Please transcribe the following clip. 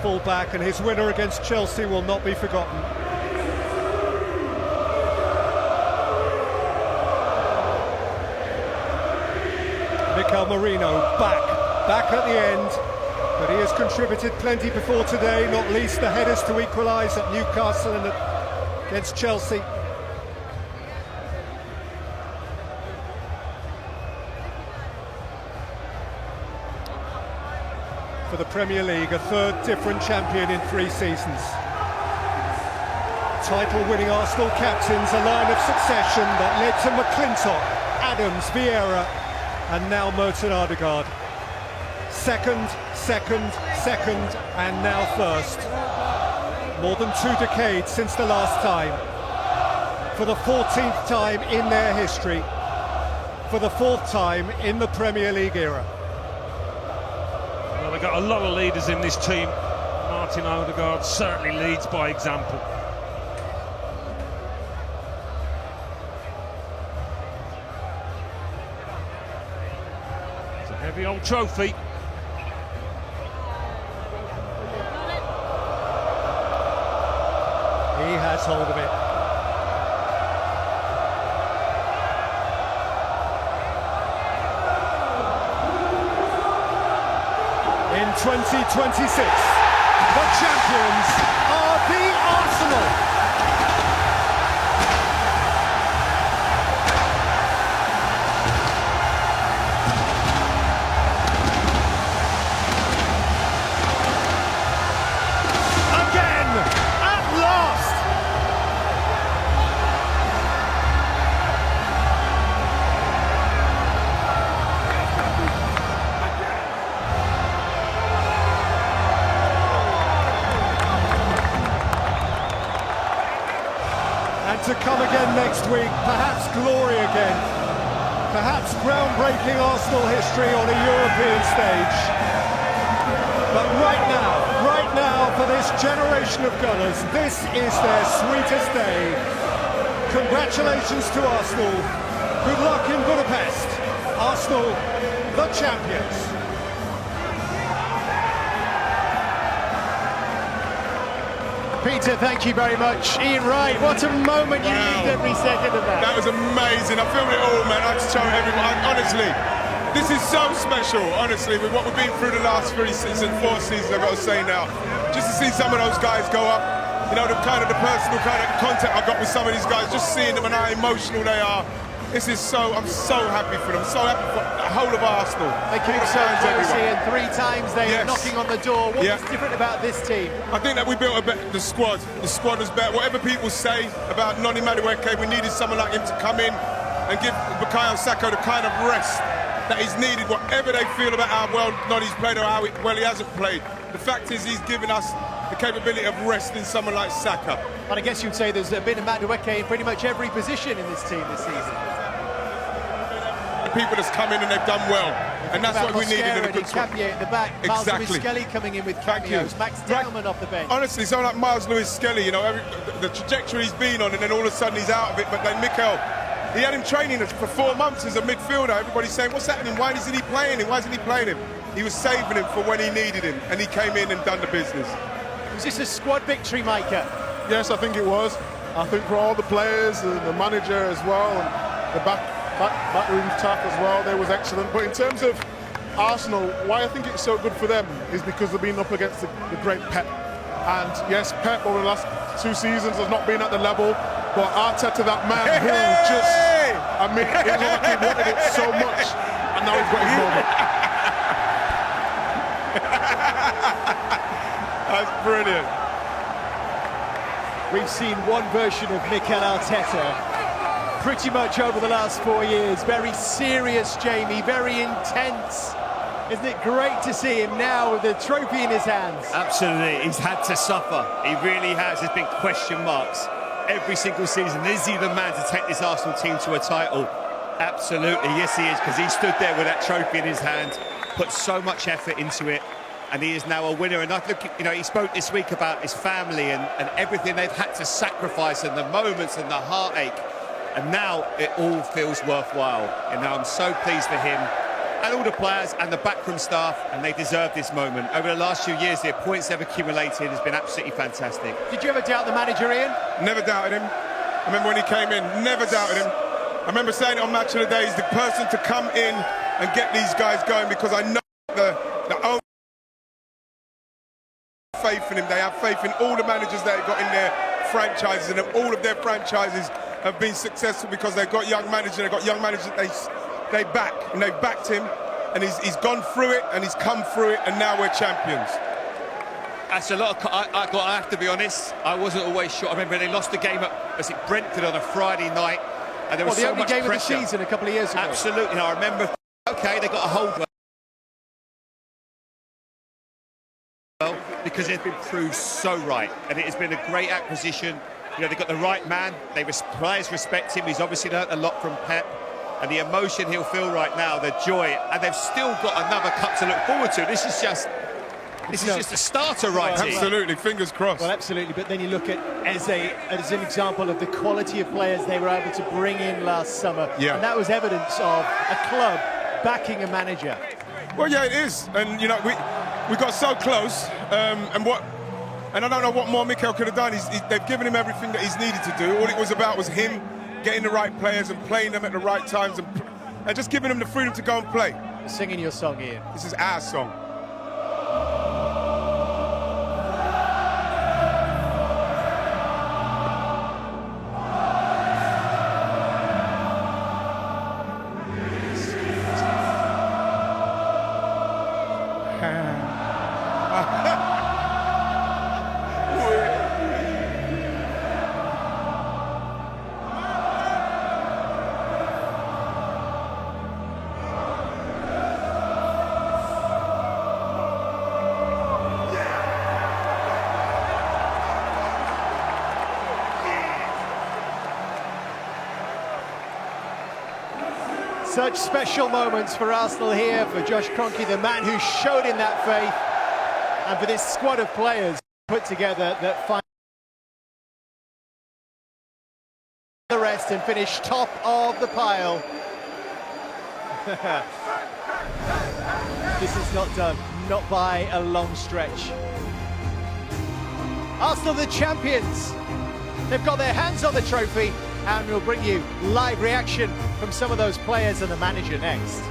Full back, and his winner against Chelsea will not be forgotten. Mikel Merino back at the end, but he has contributed plenty before today, not least the headers to equalise at Newcastle and against Chelsea. For the Premier League, a third different champion in 3 seasons. Title-winning Arsenal captains, a line of succession that led to McClintock, Adams, Vieira, and now Merton Odegaard. Second, and now first. More than 2 decades since the last time. For the 14th time in their history. For the 4th time in the Premier League era. Well, they've got a lot of leaders in this team. Martin Odegaard certainly leads by example. It's a heavy old trophy. He has hold of it. In 2026, the champions are the Arsenal. Again, at last. And to come again next week, perhaps glory again, perhaps groundbreaking Arsenal history on a European stage. But right now, for this generation of Gunners, this is their sweetest day. Congratulations to Arsenal. Good luck in Budapest. Arsenal, the champions. Peter, thank you very much. Ian Wright, what a moment. You lived every second of that. That was amazing. I filmed it all, man. I just tell everyone, honestly, this is so special, honestly, with what we've been through the last 3 seasons, 4 seasons, I've got to say now. Just to see some of those guys go up, you know, the personal kind of contact I've got with some of these guys, just seeing them and how emotional they are. I'm so happy for them, so happy for the whole of Arsenal. They came so close, Ian. 3 times they were knocking on the door. What was different about this team? I think that we built the squad. The squad was better. Whatever people say about Noni Madueke, we needed someone like him to come in and give Bukayo Saka the kind of rest that he's needed, whatever they feel about how well Noni's played or how well he hasn't played. The fact is he's given us the capability of resting someone like Saka. And I guess you'd say there's been a Madueke in pretty much every position in this team this season. The people that's come in and they've done well, and that's what we needed in a good squad. Capier at the back, Exactly. Miles Lewis-Skelly coming in with cameos, Max Dowman off the bench. Honestly, someone like Miles Lewis-Skelly, you know, the trajectory he's been on, and then all of a sudden he's out of it. But then Mikel, he had him training for 4 months as a midfielder. Everybody's saying, what's happening? Why isn't he playing him? Why isn't he playing him? He was saving him for when he needed him, and he came in and done the business. Was this a squad victory, Micah? Yes, I think it was. I think for all the players and the manager as well, and the backroom staff as well, they was excellent. But in terms of Arsenal, why I think it's so good for them is because they've been up against the great Pep. And yes, Pep over the last 2 seasons has not been at the level, but Arteta, that man who just, I mean, it was like he wanted it so much, and now he's got his moment. That's brilliant. We've seen one version of Mikel Arteta pretty much over the last 4 years. Very serious, Jamie, very intense. Isn't it great to see him now with the trophy in his hands? Absolutely, he's had to suffer. He really has. There's been question marks every single season. Is he the man to take this Arsenal team to a title? Absolutely, yes he is, because he stood there with that trophy in his hand, put so much effort into it, and he is now a winner. And I look, you know, he spoke this week about his family and everything they've had to sacrifice, and the moments and the heartache, and now it all feels worthwhile. And now I'm so pleased for him. and all the players and the backroom staff, and they deserve this moment. Over the last few years, the points they've accumulated has been absolutely fantastic. Did you ever doubt the manager, Ian? Never doubted him. I remember when he came in, never doubted him. I remember saying it on Match of the Day, he's the person to come in and get these guys going, because I know the own faith in him. They have faith in all the managers that they've got in their franchises, and all of their franchises have been successful because they've got young managers. They've got young managers that they back, and they've backed him, and he's gone through it, and he's come through it, and now we're champions. That's a lot of... I have to be honest, I wasn't always sure. I remember they lost the game at Brentford on a Friday night, and there was so much pressure. The only game of the season a couple of years ago. Absolutely. And I remember, OK, they got a hold well, because they've been proved so right, and it has been a great acquisition. You know, they've got the right man, players respect him, he's obviously learnt a lot from Pep, and the emotion he'll feel right now, the joy, and they've still got another cup to look forward to. This is just a starter right here. Absolutely, fingers crossed. Well, absolutely, but then you look at as an example of the quality of players they were able to bring in last summer, and that was evidence of a club backing a manager. Well, yeah, it is, and you know, we got so close, and I don't know what more Mikel could have done. They've given him everything that he's needed to do. All it was about was him getting the right players and playing them at the right times, and just giving them the freedom to go and play. Singing your song, Ian. This is our song. Such special moments for Arsenal here, for Josh Kroenke, the man who showed in that faith, and for this squad of players put together that find the rest and finish top of the pile. This is not done, not by a long stretch. Arsenal the champions. They've got their hands on the trophy, and we'll bring you live reaction from some of those players and the manager next.